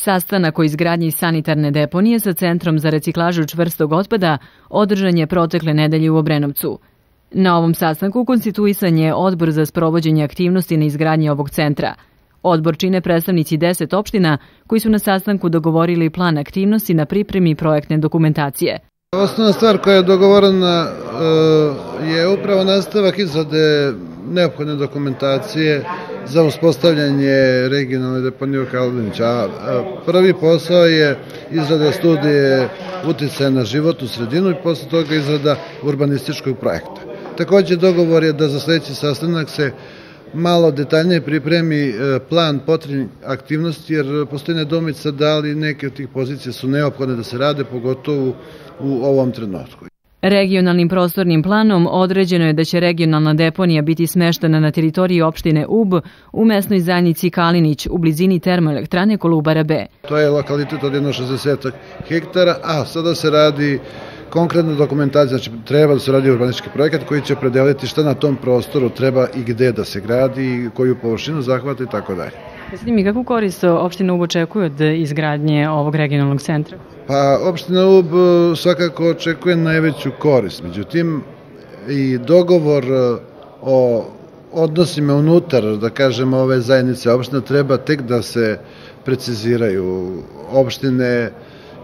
Sastanak o izgradnji sanitarne deponije sa Centrom za reciklažu čvrstog otpada održan je protekle nedelje u Obrenovcu. Na ovom sastanku konstituisan je Odbor za sprovođenje aktivnosti na izgradnji ovog centra. Odbor čine predstavnici 10 opština koji su na sastanku dogovorili plan aktivnosti na pripremi projektne dokumentacije. Osnovna stvar koja je dogovorena je upravo nastavak izrade neophodne dokumentacije za uspostavljanje regionalne deponije u Kalubinića. Prvi posao je izrada studije uticaja na životnu sredinu i posle toga izrada urbanističkog projekta. Takođe dogovor je da za sledeći sastanak se malo detaljnije pripremi plan potrebnih aktivnosti, jer postoji nedoumica da li neke od tih pozicija su neophodne da se rade, pogotovo u ovom trenutku. Regionalnim prostornim planom određeno je da će regionalna deponija biti smeštena na teritoriji opštine Ub u mesnoj zajednici Kalinić u blizini termoelektrane Kolubara B. To je lokalitet od 60 hektara, a sada se radi konkretna dokumentacija, znači treba da se radi urbanistički projekat koji će opredeliti šta na tom prostoru treba i gde da se gradi i koju površinu zahvata i tako dalje. Jeste mi kakvu korist opština Ub očekuje od izgradnje ovog regionalnog centra? Pa opština Ub svakako očekuje najveću korist, međutim i dogovor o odnosima unutar, da kažemo, ove zajednice opština treba tek da se preciziraju. Opštine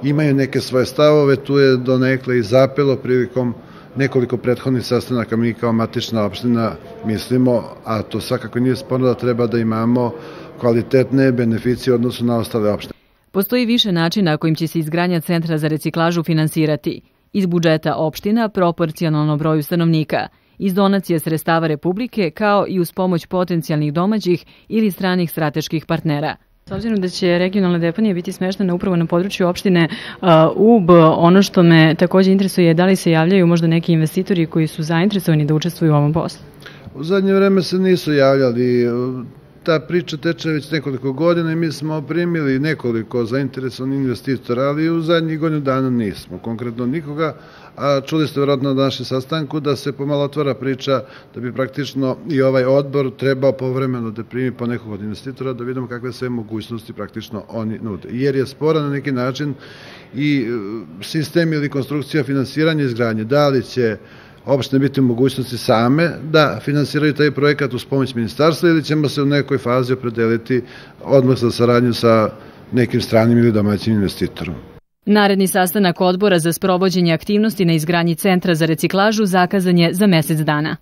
imaju neke svoje stavove, tu je donekle i zapelo prilikom nekoliko prethodnih sastanaka. Mi kao matična opština mislimo, a to svakako nije sporno, da treba da imamo kvalitetne beneficije u odnosu na ostale opštine. Postoji više načina kojim će se izgradnja centra za reciklažu finansirati. Iz budžeta opština proporcionalno broju stanovnika, iz donacija sredstava Republike, kao i uz pomoć potencijalnih domaćih ili stranih strateških partnera. S obzirom da će regionalna deponija biti smeštena upravo na području opštine Ub, ono što me takođe interesuje je da li se javljaju možda neki investitori koji su zainteresovani da učestvuju u ovom poslu? U zadnje vreme se nisu javljali. Ta priča teče već nekoliko godina i mi smo primili nekoliko zainteresovanih investitora, ali u zadnjih godinu dana nismo, konkretno nikoga, a čuli ste vjerojatno na našem sastanku da se pomalo otvara priča da bi praktično i ovaj odbor trebao povremeno da primi po nekog od investitora da vidimo kakve sve mogućnosti praktično oni nude. Jer je sporan na neki način i sistem ili konstrukcija finansiranja izgradnje. Da li će opštine biti u mogućnosti same da finansiraju taj projekat uz pomoć ministarstva ili ćemo se u nekoj fazi opredeliti odmah za saradnju sa nekim stranim ili domaćim investitorom. Naredni sastanak Odbora za sprovođenje aktivnosti na izgradnji Centra za reciklažu zakazan je za mesec dana.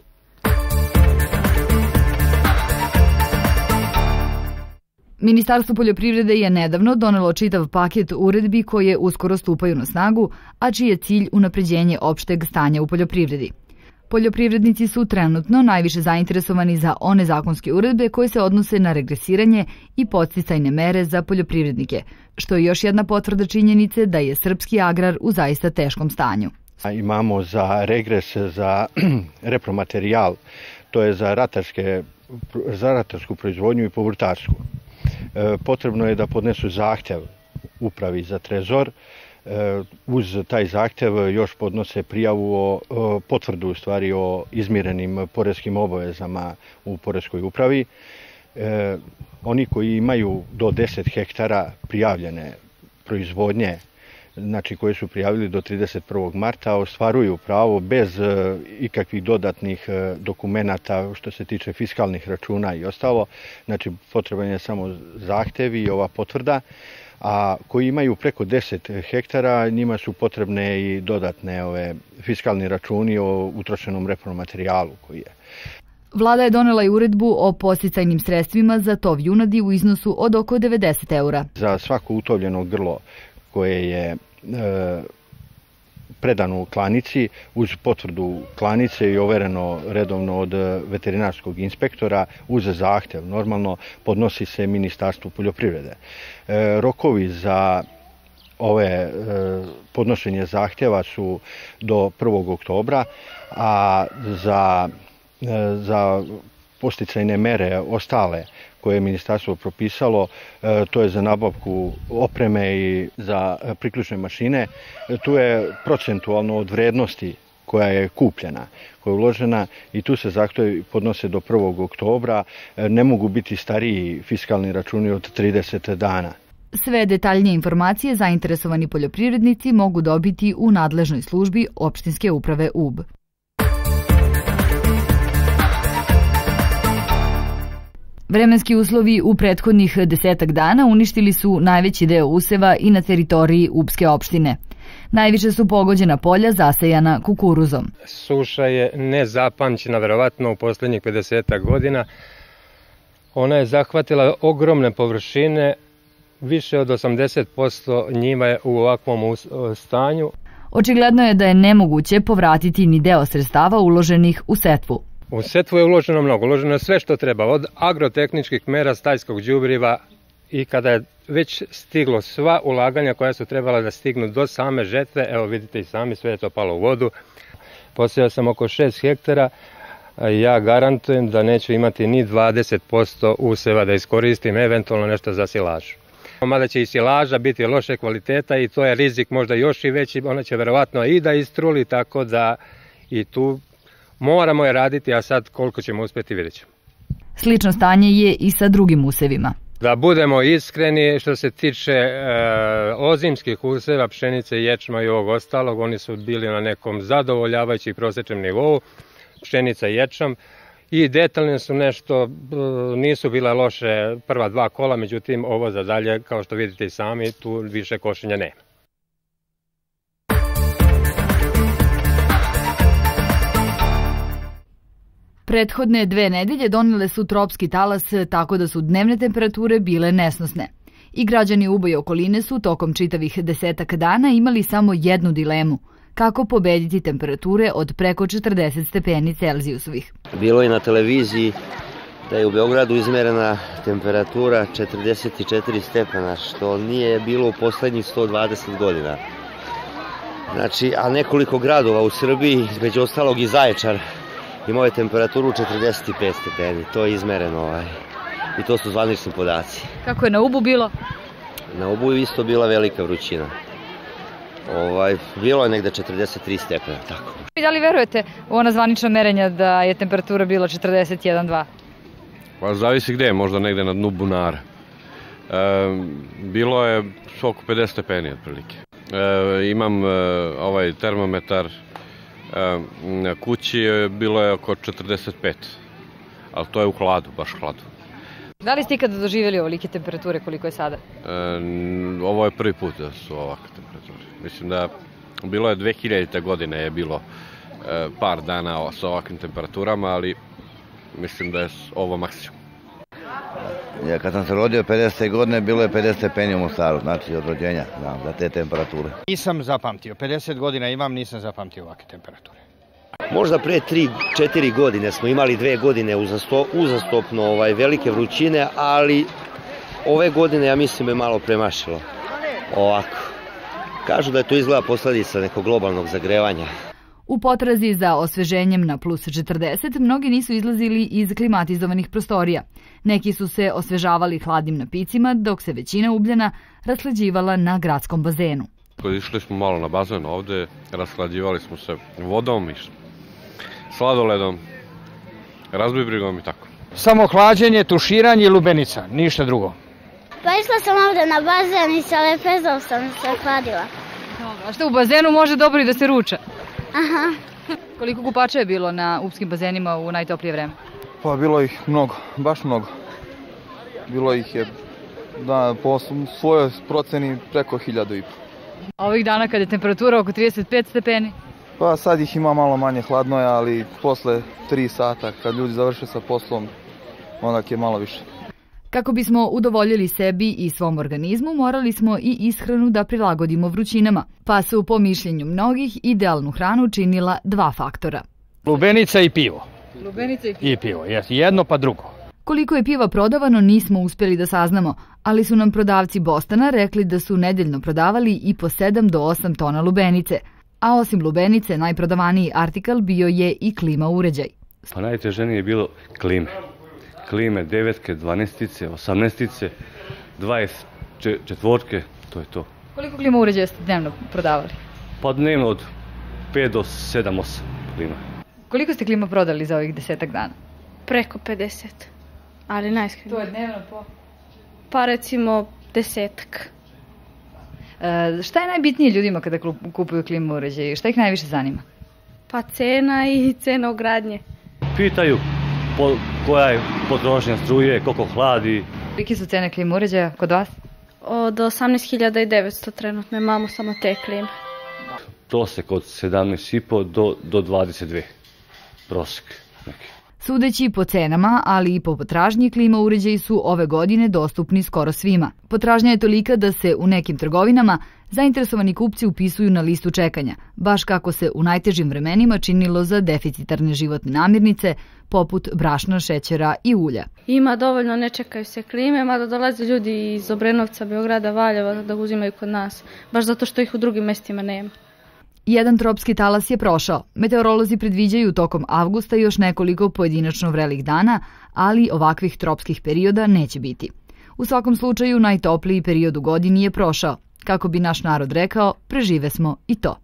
Ministarstvo poljoprivrede je nedavno donelo čitav paket uredbi koje uskoro stupaju na snagu, a čiji je cilj unapređenje opšteg stanja u poljoprivredi. Poljoprivrednici su trenutno najviše zainteresovani za one zakonske uredbe koje se odnose na regresiranje i podsticajne mere za poljoprivrednike, što je još jedna potvrda činjenice da je srpski agrar u zaista teškom stanju. Imamo za regres za repromaterijal, to je za ratarsku proizvodnju i povrtarsku. Potrebno je da podnesu zahtev upravi za trezor. Uz taj zahtev još podnose prijavu o potvrdu u stvari o izmirenim poreskim obavezama u poreskoj upravi. Oni koji imaju do 10 hektara prijavljene proizvodnje, znači koje su prijavili do 31. marta, ostvaruju pravo bez ikakvih dodatnih dokumenata što se tiče fiskalnih računa i ostalo. Znači potreban je samo zahtev i ova potvrda, a koji imaju preko 10 hektara, njima su potrebne i dodatne fiskalni računi o utrošenom repromaterijalu koji je. Vlada je donela i uredbu o podsticajnim sredstvima za tov junadi u iznosu od oko 90 eura. Za svako utovljeno grlo koje je predano u klanici, uz potvrdu klanice i overeno redovno od veterinarskog inspektora, uz zahtev, normalno podnosi se Ministarstvu poljoprivrede. Rokovi za ove podnošenje zahtjeva su do 1. oktobra, a za podsticajne mere ostale koje je ministarstvo propisalo, to je za nabavku opreme i za priključne mašine. Tu je procentualno od vrednosti koja je kupljena, koja je uložena i tu se zahtjevi podnose do 1. oktobra. Ne mogu biti stariji fiskalni računi od 30 dana. Sve detaljnije informacije zainteresovani poljoprivrednici mogu dobiti u nadležnoj službi opštinske uprave Ub. Vremenski uslovi u prethodnih 10 dana uništili su najveći deo useva i na teritoriji Ubske opštine. Najviše su pogođena polja zasejana kukuruzom. Suša je nezapamćena, verovatno u poslednjih 50 godina. Ona je zahvatila ogromne površine, više od 80% njima je u ovakvom stanju. Očigledno je da je nemoguće povratiti ni deo sredstava uloženih u setvu. U setvu je uloženo mnogo, uloženo je sve što treba, od agrotehničkih mera, stajskog đubriva, i kada je već stiglo sva ulaganja koja su trebala da stignu do same žetve, evo vidite i sami, sve je to palo u vodu. Posejao sam oko 6 hektara, ja garantujem da neću imati ni 20% useva da iskoristim, eventualno nešto za silažu. Mada će i silaža biti loše kvaliteta i to je rizik možda još i veći, ona će verovatno i da istruli, tako da i tu moramo je raditi, a sad koliko ćemo uspjeti vidjet ćemo. Slično stanje je i sa drugim usevima. Da budemo iskreni, što se tiče ozimskih useva, pšenice, ječma i ovog ostalog, oni su bili na nekom zadovoljavajući i prosječnom nivou, pšenica i ječam, i detaljne su nešto, nisu bile loše prva 2 kola, međutim ovo za dalje, kao što vidite i sami, tu više košenja nema. Prethodne 2 nedelje donele su tropski talas, tako da su dnevne temperature bile nesnosne. I građani Uba i okoline su tokom čitavih 10 dana imali samo jednu dilemu: kako pobediti temperature od preko 40 stepeni Celzijusovih. Bilo je na televiziji da je u Beogradu izmerena temperatura 44 stepena, što nije bilo u poslednjih 120 godina. Znači, a nekoliko gradova u Srbiji, između ostalog i Zaječar, imao je temperaturu 45 stepeni, to je izmereno i to su zvanični podaci. Kako je na Ubu bilo? Na Ubu je isto bila velika vrućina. Bilo je negde 43 stepena, tako. Da li verujete u ona zvanična merenja da je temperatura bila 41,2? Pa zavisi gde, možda negde na dnu bunara. Bilo je oko 50 stepeni otprilike. Imam ovaj termometar na kući, bilo je oko 45, ali to je u hladu, baš hladu. Da li ste ikada doživjeli ovolike temperature koliko je sada? Ovo je prvi put da su ovakve temperature. Mislim da bilo je 2000. godine je bilo par dana sa ovakvim temperaturama, ali mislim da je ovo maksimum. Kad sam se rodio 50. godine, bilo je 50 stepeni u Mostaru, znači od rođenja, za te temperature. Nisam zapamtio, 50 godina imam, nisam zapamtio ovakve temperature. Možda pre 3-4 godine smo imali 2 godine uzastopno velike vrućine, ali ove godine ja mislim je malo premašilo. Ovako. Kažu da je to izgleda posledica nekog globalnog zagrevanja. U potrazi za osveženjem na plus 40 mnogi nisu izlazili iz klimatizovanih prostorija. Neki su se osvežavali hladnim napicima, dok se većina Ubljana rashlađivala na gradskom bazenu. Išli smo malo na bazen ovde, rashlađivali smo se vodom i sladoledom, razbibrigom i tako. Samo hlađenje, tuširanje i lubenica, ništa drugo. Pa išla sam ovde na bazen i sa lepezom sam se hladila. A što, u bazenu može dobro i da se ruča? Aha. Koliko kupača je bilo na upskim bazenima u najtoplije vreme? Pa bilo ih mnogo, baš mnogo. Bilo ih je, po svojoj proceni, preko 1500. A ovih dana kad je temperatura oko 35 stepeni? Pa sad ih ima malo manje, hladno je, ali posle 3 sata kad ljudi završe sa poslom, onak je malo više. Kako bismo udovoljili sebi i svom organizmu, morali smo i ishranu da prilagodimo vrućinama, pa su po mišljenju mnogih idealnu hranu činila 2 faktora. Lubenica i pivo. Lubenica i pivo, jedno pa drugo. Koliko je piva prodavano nismo uspjeli da saznamo, ali su nam prodavci Bostana rekli da su nedeljno prodavali i po 7 do 8 tona lubenice, a osim lubenice najprodavaniji artikal bio je i klima uređaj. Pa najteženije je bilo klime. Klime 9-ke, 12-tice, 18-tice, 24-ke, to je to. Koliko klima uređaja ste dnevno prodavali? Pa dnevno od 5 do 7-8 klima. Koliko ste klima prodali za ovih 10 dana? Preko 50, ali najiskrenije. To je dnevno po? Pa recimo 10-ak. Šta je najbitnije ljudima kada kupuju klima uređaje? Šta ih najviše zanima? Pa cena i cena ugradnje. Pitaju koja je potrošnja struje, koliko hladi. Kolike su cene klima uređaja kod vas? Od 18.900 trenutno imamo samo te klime. Prosek od 17,5 do 22. Prosek neki. Sudeći po cenama, ali i po potražnji, klima uređaji su ove godine dostupni skoro svima. Potražnja je tolika da se u nekim trgovinama zainteresovani kupci upisuju na listu čekanja, baš kako se u najtežim vremenima činilo za deficitarne životne namirnice, poput brašna, šećera i ulja. Ima dovoljno, ne čekaju se klime, mada dolaze ljudi iz Obrenovca, Beograda, Valjeva da uzimaju kod nas, baš zato što ih u drugim mestima nema. Jedan tropski talas je prošao. Meteorolozi predviđaju tokom avgusta još nekoliko pojedinačno vrelih dana, ali ovakvih tropskih perioda neće biti. U svakom slučaju, najtopliji period u godini je prošao. Kako bi naš narod rekao, prežive smo i to.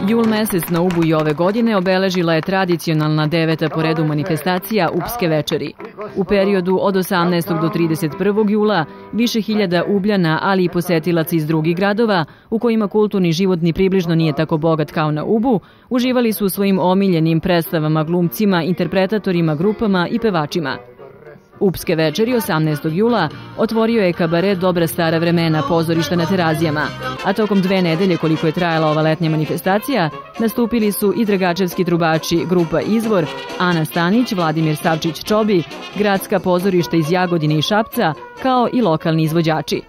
Jul mesec na Ubu i ove godine obeležila je tradicionalna 9. po redu manifestacija Upske večeri. U periodu od 18. do 31. jula više hiljada Ubljana, ali i posetilaca iz drugih gradova, u kojima kulturni život ni približno nije tako bogat kao na Ubu, uživali su u svojim omiljenim predstavama, glumcima, interpretatorima, grupama i pevačima. Upske večeri 18. jula otvorio je kabaret Dobra stara vremena pozorišta na Terazijama, a tokom 2 nedelje koliko je trajala ova letnja manifestacija, nastupili su i dragačevski trubači grupa Izvor, Ana Stanić, Vladimir Savčić-Čobi, gradska pozorišta iz Jagodine i Šapca, kao i lokalni izvođači.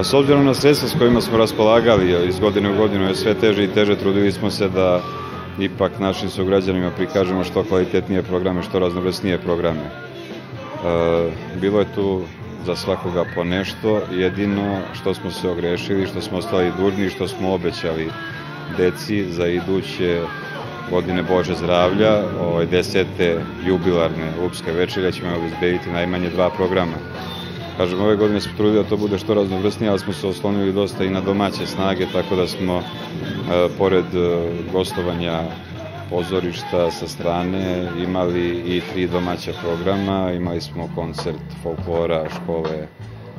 S obzirom na sredstva s kojima smo raspolagali, iz godine u godinu je sve teže i teže, trudili smo se da ipak našim sugrađanima prikažemo što kvalitetnije programe, što raznovrsnije programe. Bilo je tu za svakoga po nešto, jedino što smo se ogrešili, što smo ostali dužni, što smo obećali deci za iduće godine Bože zdravlja, 10. jubilarne Upske večeri, ćemo obezbediti najmanje 2 programa. Kažem, ove godine smo trudili da to bude što raznovrsnije, ali smo se oslonili dosta i na domaće snage, tako da smo, pored gostovanja pozorišta sa strane, imali i 3 domaća programa. Imali smo koncert folklora škole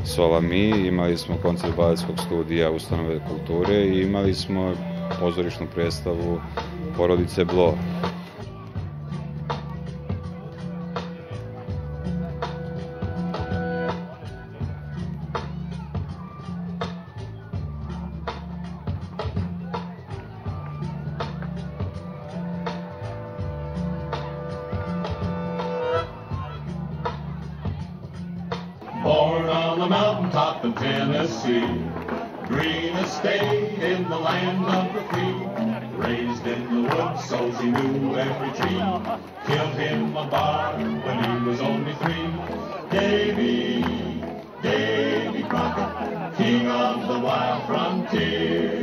Solami, imali smo koncert baletskog studija Ustanove kulture i imali smo pozorišnu predstavu Porodice Blo. Born on the mountaintop in Tennessee, green estate in the land of the free, raised in the woods so he knew every tree, killed him a bar when he was only 3. Davy, Davy Crockett, king of the wild frontier.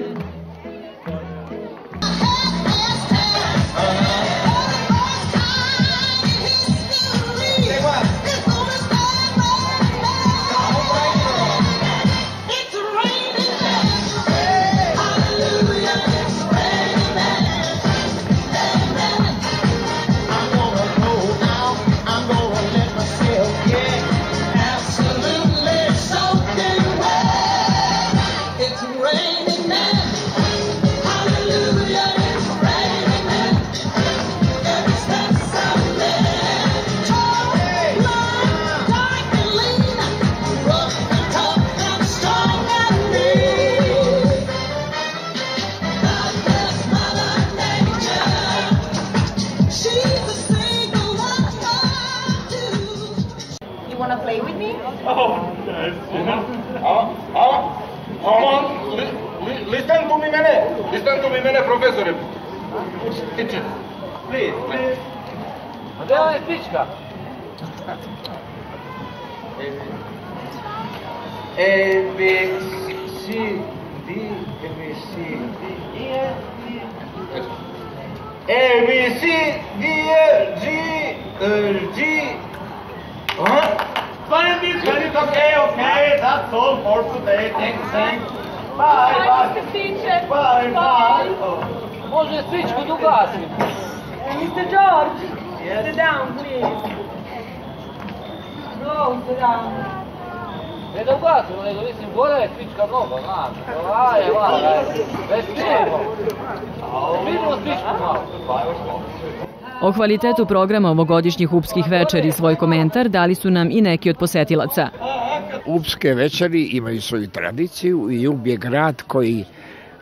Listen to me, profesore. Teacher, please. Gde je pička? A, B, C, D, A, B, C, D, E, A, B, C, D, E, G, Fine, it's okay, that's all for today, thanks. Bye, Mr. Teacher. Bye. Može svičku da ugasim. Mr. George, sit down, please. No, sit down. Ne da ugasim, nego mislim, gore je svička mnogo, znaš. Ajde. Već vidimo. Vidimo svičku malo. O kvalitetu programa ovogodišnjih Upskih večeri svoj komentar dali su nam i neki od posetilaca. Upske večeri imaju svoju tradiciju i Ub je grad koji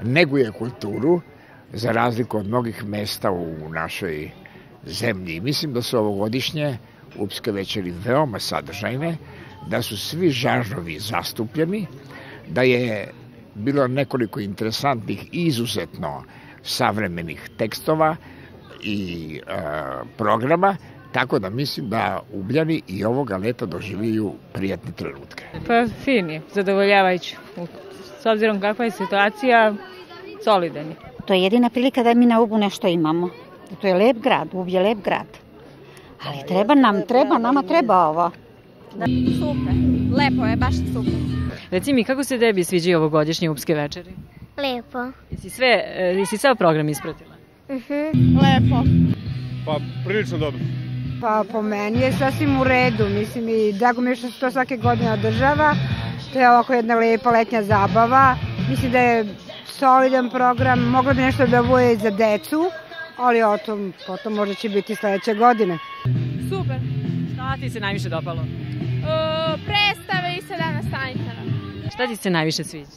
neguje kulturu za razliku od mnogih mesta u našoj zemlji. Mislim da su ovogodišnje Upske večeri veoma sadržajne, da su svi žanrovi zastupljeni, da je bilo nekoliko interesantnih i izuzetno savremenih tekstova i programa, tako da mislim da Ubljani i ovoga leta doživljuju prijatne trenutke. Pa fin je, zadovoljavajući. S obzirom kakva je situacija, solidan je. To je jedina prilika da mi na Ubu nešto imamo. To je lep grad, Ub je lep grad. Ali nama treba ovo. Super, lepo je, baš super. Reci mi, kako se tebi sviđaju ovogodišnje Upske večeri? Lepo. Jesi sav program ispratila? Lepo. Pa, prilično dobro. Pa, po meni je sasvim u redu. Mislim, i drago mi je što se to svake godine održava. To je ovako jedna lepa letnja zabava. Mislim da je solidan program. Mogla bi nešto da bude i za decu, ali o tom potom možda će biti sledeće godine. Super. Šta ti se najviše dopalo? Predstave i 17 sanitara. Šta ti se najviše sviđa?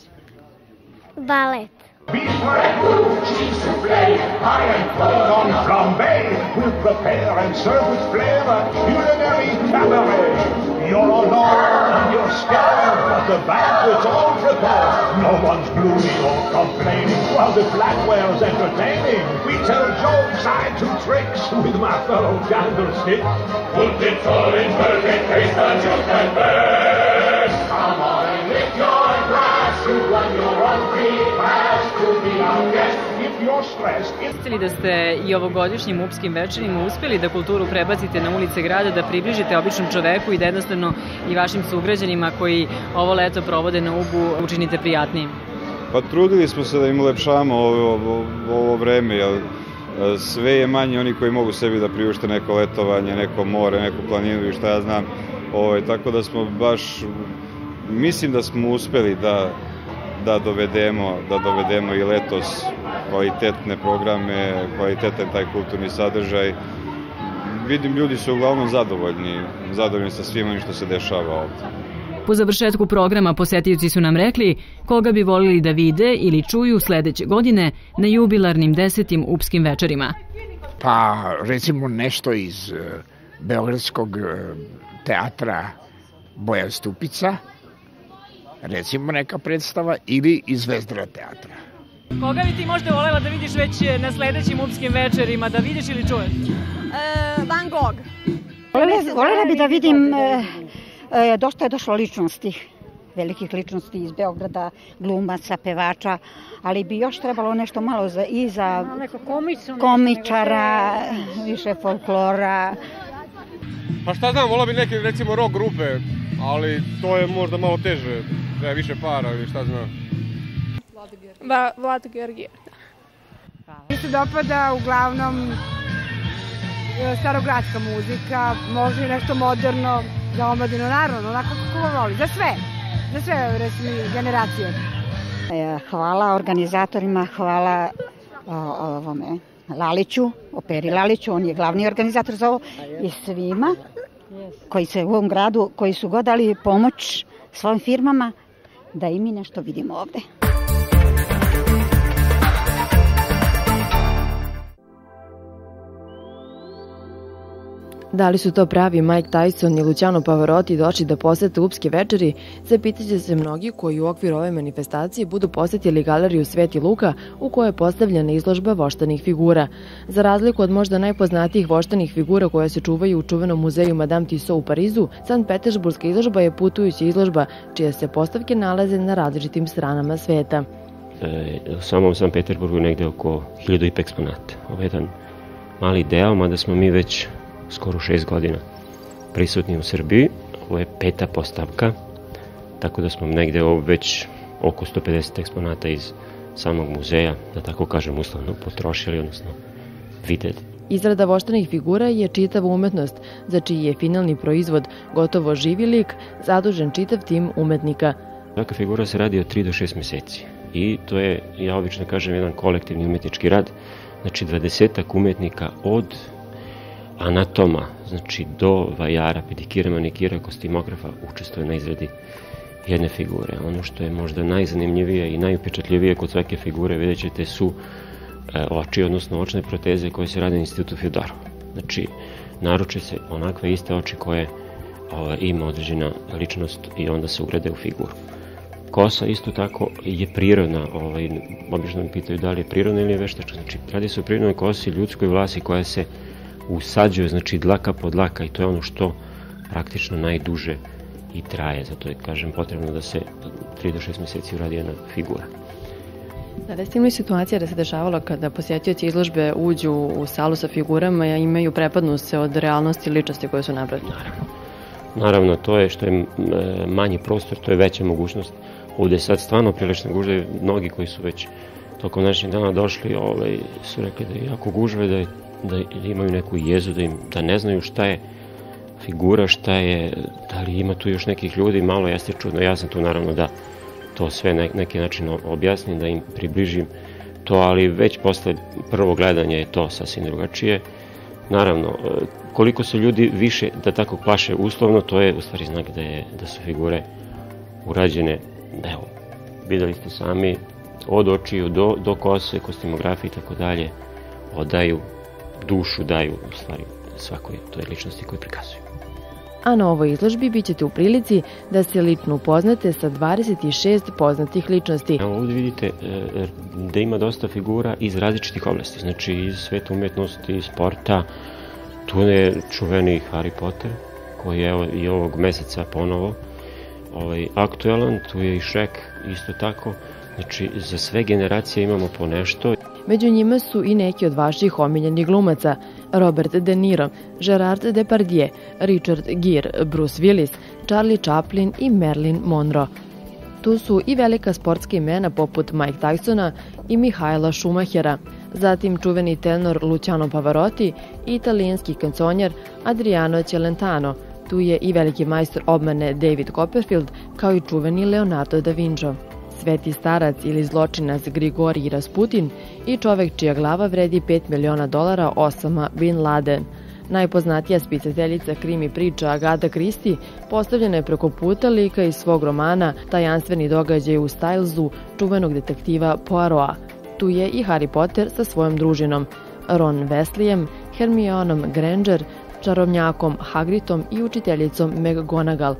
Balet. Beef ragout, cheese soufflé, high and cold on flambé. We'll prepare and serve with flavor, culinary cabaret. You're alone and you're scared, but the banquet's all prepared. No one's gloomy or complaining, while the flatware's entertaining. We tell jokes, I do tricks with my fellow candlestick. Put it all in perfect taste and you can best. Come on and lift your glass, you won your own free pass to be our guest. If you're stressed, Jeste li da ste i ovogodišnjim Upskim večerima uspeli da kulturu prebacite na ulice grada, da približite običnom čoveku i da jednostavno i vašim sugrađanima koji ovo leto provode na Ubu učinite prijatnijim? Pa trudili smo se da im ulepšamo ovo vreme, jer sve je manje oni koji mogu sebi da priušte neko letovanje, neko more, neku planinu i šta ja znam. Tako da smo baš, mislim da smo uspeli da dovedemo i letos kvalitetne programe, kvalitetan taj kulturni sadržaj. Vidim, ljudi su uglavnom zadovoljni sa svim onim što se dešava ovdje. Po završetku programa posetioci su nam rekli koga bi volili da vide ili čuju sledeće godine na jubilarnim 10. Upskim večerima. Pa recimo nešto iz Beogradskog teatra Bojan Stupica, recimo neka predstava, ili iz Zvezdara teatra. Koga bi ti možda volela da vidiš već na sledećim Upskim večerima, da vidiš ili čuješ? Van Gogh. Volela bi da vidim, dosta je došlo ličnosti, velikih ličnosti iz Beograda, glumaca, pevača, ali bi još trebalo nešto malo i za komičara, više folklora. Pa šta znam, volao bi neke recimo rock grupe, ali to je možda malo teže, treba više para ili šta znam. Vlado Georgijev. Mi se dopada uglavnom starogradska muzika, može i nešto moderno, za omladinu, naravno, onako kako voli, za sve generacije. Hvala organizatorima, hvala Laliću, operi Laliću, on je glavni organizator za ovo, i svima koji se u ovom gradu, koji su god dali pomoć svojim firmama, da i mi nešto vidimo ovde. Da li su to pravi Mike Tyson i Luciano Pavarotti došli da posete Upske večeri, zapitaće se mnogi koji u okviru ove manifestacije budu posetili galeriju Sveti Luka u kojoj je postavljena izložba voštanih figura. Za razliku od možda najpoznatijih voštanih figura koje se čuvaju u čuvenom muzeju Madame Tussauds u Parizu, Sankt Petersburgska izložba je putujuća izložba čije se postavke nalaze na različitim stranama sveta. U samom Sankt Petersburgu je negde oko 1500 eksponata. Ovo je jedan mali deo, mada smo mi već skoro 6 godina prisutni u Srbiji. Ovo je 5. postavka, tako da smo negde već oko 150 eksponata iz samog muzeja, da tako kažem, uslovno potrošili, odnosno videli. Izrada voštanih figura je čitava umetnost, za čiji je finalni proizvod gotovo živi lik, zadužen čitav tim umetnika. Svaka figura se radi od 3 do 6 meseci i to je, ja obično kažem, jedan kolektivni umetnički rad, znači 20 umetnika od anatoma, znači do vajara, pedikira, manikira, kostimografa učestvuje na izradi jedne figure. Ono što je možda najzanimljivije i najupečatljivije kod svake figure, vidjet ćete, su oči, odnosno očne proteze koje se rade na institutu Fjodorovog. Znači, naruče se onakve iste oči koje ima određena ličnost i onda se ugrade u figuru. Kosa isto tako je prirodna, obično mi pitaju da li je prirodna ili je veštačka. Znači, radi se o prirodnoj kosi, ljudskoj vlasi koja se usađuje, znači dlaka po dlaka, i to je ono što praktično najduže i traje. Zato je, kažem, potrebno da se 3 do 6 meseci uradi jedna figura. Recimo je situacija da se dešavala kada posjetioci izložbe uđu u salu sa figurama i imaju prepadnu se od realnosti ličnosti koje su napravljene. Naravno, to je što je manji prostor, to je veća mogućnost. Ovde je sad stvarno prilično gužve. Mnogi koji su već tokom današnjeg dana došli su rekli da je jako gužve, da imaju neku jezu, da ne znaju šta je figura, šta je, da li ima tu još nekih ljudi, malo jeste čudno. Ja sam tu naravno da to sve na neki način objasnim, da im približim to, ali već posle prvog gledanja je to sasvim drugačije. Naravno, koliko se ljudi više, da tako plaše uslovno, to je u stvari znak da su figure urađene, evo, videli ste sami, od očiju do kose, kostimografije i tako dalje, odaju dušu, daju u stvari svakoj toj ličnosti koju prikazuju. A na ovoj izložbi bit ćete u prilici da se lično upoznate sa 26 poznatih ličnosti. Evo ovdje vidite da ima dosta figura iz različitih oblasti, znači iz sveta umetnosti, sporta. Tu je čuveni Harry Potter, koji je i ovog meseca ponovo aktuelan, tu je i Shrek isto tako, znači za sve generacije imamo po nešto. Među njima su i neki od vaših omiljenih glumaca: Robert De Niro, Gerard Depardieu, Richard Gere, Bruce Willis, Charlie Chaplin i Marilyn Monroe. Tu su i velika sportska imena poput Mike Tysona i Mihaela Schumachera, zatim čuveni tenor Luciano Pavarotti i italijanski kanconjer Adriano Celentano. Tu je i veliki majstor obmane David Copperfield, kao i čuveni Leonardo da Vinci. Sveti starac ili zločinac Grigorij Rasputin i čovek čija glava vredi $5 miliona Osama Bin Laden. Najpoznatija spisateljica krimi priča Agatha Christie postavljena je preko puta lika iz svog romana Tajanstveni događaj u Stylesu čuvenog detektiva Poirota. Tu je i Harry Potter sa svojom družinom, Ron Weasleyem, Hermionom Granger, čarovnjakom Hagridom i učiteljicom McGonagall,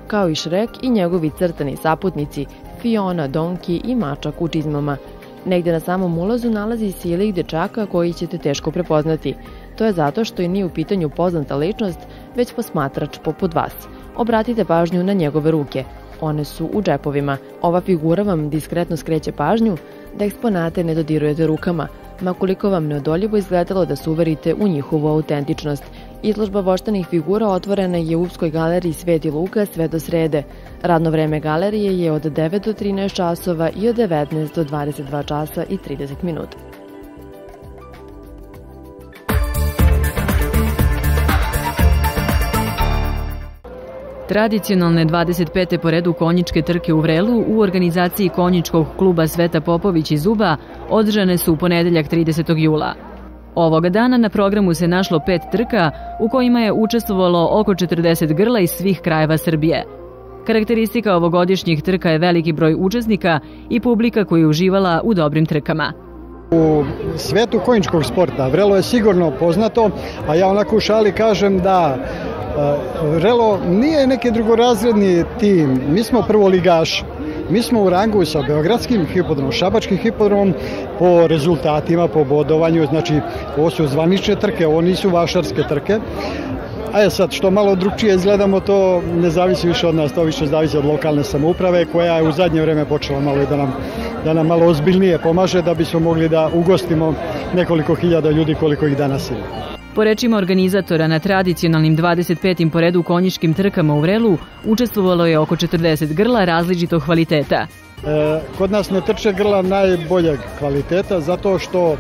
kao i Shrek i njegovi crtani saputnici Fiona, Donkey i mačak u čizmama. Negde na samom ulazu nalazi se i lik dečaka koji ćete teško prepoznati. To je zato što i nije u pitanju poznata ličnost, već posmatrač poput vas. Obratite pažnju na njegove ruke. One su u džepovima. Ova figura vam diskretno skreće pažnju da eksponate ne dodirujete rukama, ma koliko vam neodoljivo izgledalo da se uverite u njihovu autentičnost. Izložba voštanih figura otvorena je u Upskoj galeriji Sveti Luka sve do srede. Radno vreme galerije je od 9 do 13 časova i od 19 do 22 časa i 30 minuta. Tradicionalne 25. po redu konjičke trke u Vrelu u organizaciji konjičkog kluba Sveta Popović iz Uba održane su u ponedeljak 30. jula. Ovoga dana na programu se našlo 5 trka u kojima je učestvovalo oko 40 grla iz svih krajeva Srbije. Karakteristika ovogodišnjih trka je veliki broj učesnika i publika koja je uživala u dobrim trkama. U svetu konjičkog sporta vrelo je sigurno poznato, a ja onako u šali kažem da vrelo nije neki drugorazredni tim, mi smo prvoligaši. Mi smo u rangu sa beogradskim hipodromom, šabačkim hipodromom po rezultatima, po bodovanju, znači ovo su zvanične trke, ovo nisu vašarske trke. A sad, što malo drugčije izgledamo, to ne zavisi više od nas, to više zavisi od lokalne samouprave koja je u zadnje vreme počela malo i da nam malo ozbiljnije pomaže da bismo mogli da ugostimo nekoliko hiljada ljudi koliko ih danas ima. Po rečima organizatora, na tradicionalnim 25. po redu konjičkim trkama u Vrelu učestvovalo je oko 40 grla različitog kvaliteta. Kod nas ne trče grla najboljeg kvaliteta zato što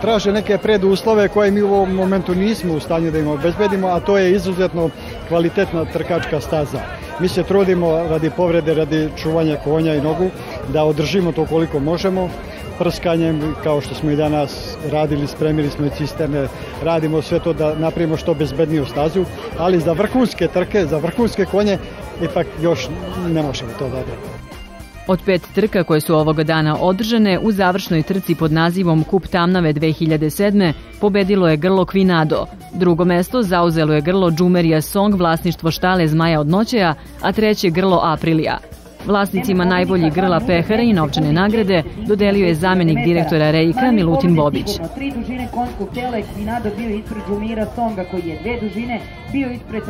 traže neke preduslove koje mi u ovom momentu nismo u stanju da im obezbedimo, a to je izuzetno kvalitetna trkačka staza. Mi se trudimo radi povrede, radi čuvanja konja i nogu da održimo to koliko možemo. Prskanjem, kao što smo i danas radili, spremili smo i cisterne, radimo sve to da napravimo što bezbedniju stazu, ali za vrhunske trke, za vrhunske konje, ipak još ne možemo to da odradimo. Od 5 trka koje su ovoga dana održane, u završnoj trci pod nazivom Kup Tamnave 2007. pobedilo je grlo Kvinado. Drugo mesto zauzelo je grlo Džumerija Song, vlasništvo štale Zmaja od Noćeja, a treće grlo Aprilija. Vlasnicima najboljih grla pehare i novčane nagrade dodelio je zamenik direktora Rejka Milutin Bobić. 3 dužine konjskog tela je Kvinado bio ispred Džumira Songa koji je 2 dužine bio ispred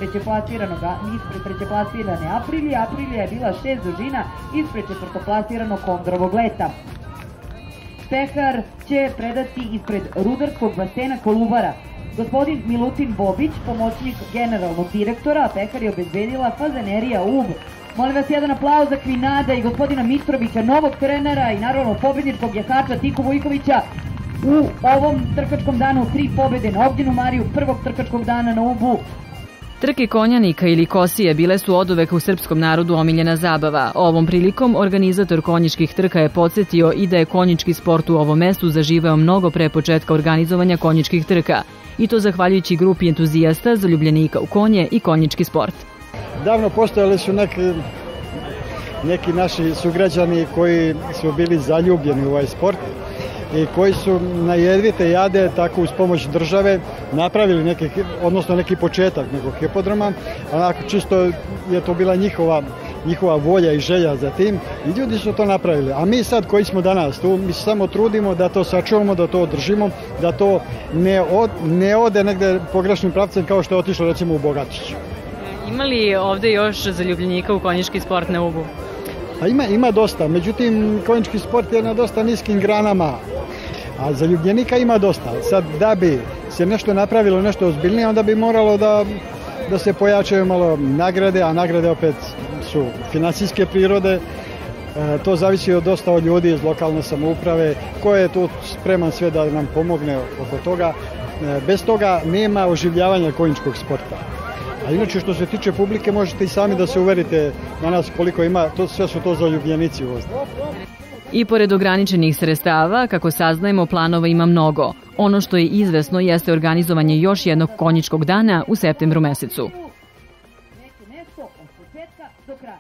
trećeplasirane Aprilije. Aprilija je bila 6 dužina ispred četvrtoplasiranog Kondrovog leta. Pehar će predati ispred rudarskog basena Kolubara. Gospodin Milutin Bobić, pomoćnik generalnog direktora, a pehar je obezbedila Fazanerija UB. Molim vas jedan aplauz za Kvinada i gospodina Mitrovića, novog trenera i naravno pobedničkog jahača Tiku Vujkovića u ovom trkačkom danu 3 pobede na Ognjenu Mariju, prvog trkačkog dana na Ubu. Trke konjanika ili kosije bile su oduvek u srpskom narodu omiljena zabava. Ovom prilikom organizator konjičkih trka je podsjetio i da je konjički sport u ovom mestu zaživeo mnogo pre početka organizovanja konjičkih trka, i to zahvaljujući grupi entuzijasta, zaljubljenika u konje i konjički sport. Davno postojali su neki naši sugrađani koji su bili zaljubljeni u ovaj sport i koji su na jedvite jade, tako uz pomoć države, napravili neki početak nekog hipodroma. Onako čisto je to bila njihova volja i želja za tim i ljudi su to napravili. A mi sad koji smo danas tu, mi se samo trudimo da to sačuvamo, da to održimo, da to ne ode negde pogrešnim pravcem kao što je otišlo recimo u Bogatiću. Ima li ovde još zaljubljenika u konjički sport na Ubu? Ima dosta, međutim konjički sport je na dosta niskim granama, a zaljubljenika ima dosta. Sad da bi se nešto napravilo, nešto ozbiljnije, onda bi moralo da se pojačaju malo nagrade, a nagrade opet su finansijske prirode. To zavisi dosta od ljudi iz lokalne samouprave, ko je tu spreman sve da nam pomogne oko toga. Bez toga nema oživljavanja konjičkog sporta. A inače što se tiče publike možete i sami da se uverite na nas koliko ima, sve su to zaljubljenici u vožnji. I pored ograničenih sredstava, kako saznajemo, planova ima mnogo. Ono što je izvesno jeste organizovanje još jednog konjičkog dana u septembru mesecu. Mesto od početka do kraja.